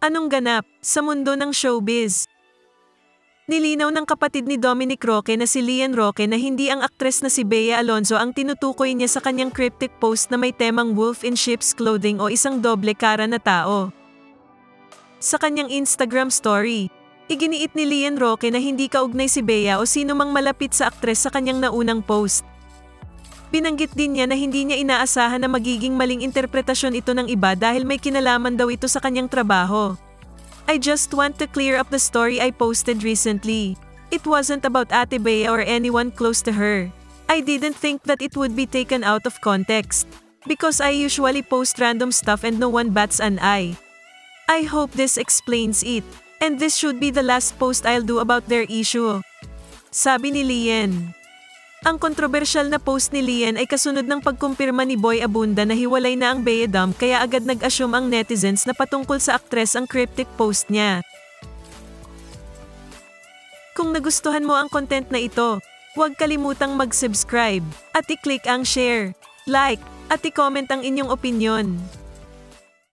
Anong ganap sa mundo ng showbiz? Nilinaw ng kapatid ni Dominic Roque na si Lian Roque na hindi ang aktres na si Bea Alonzo ang tinutukoy niya sa kanyang cryptic post na may temang wolf in sheep's clothing o isang doble kara na tao. Sa kanyang Instagram story, iginiit ni Lian Roque na hindi kaugnay si Bea o sino mang malapit sa aktres sa kanyang naunang post. Binanggit din niya na hindi niya inaasahan na magiging maling interpretasyon ito ng iba dahil may kinalaman daw ito sa kanyang trabaho. I just want to clear up the story I posted recently. It wasn't about Ate Bea or anyone close to her. I didn't think that it would be taken out of context. Because I usually post random stuff and no one bats an eye. I hope this explains it. And this should be the last post I'll do about their issue. Sabi ni Lian. Ang kontrobersyal na post ni Lian ay kasunod ng pagkumpirma ni Boy Abunda na hiwalay na ang Bea kaya agad nag-assume ang netizens na patungkol sa aktres ang cryptic post niya. Kung nagustuhan mo ang content na ito, huwag kalimutang mag-subscribe at i-click ang share, like, at i-comment ang inyong opinyon.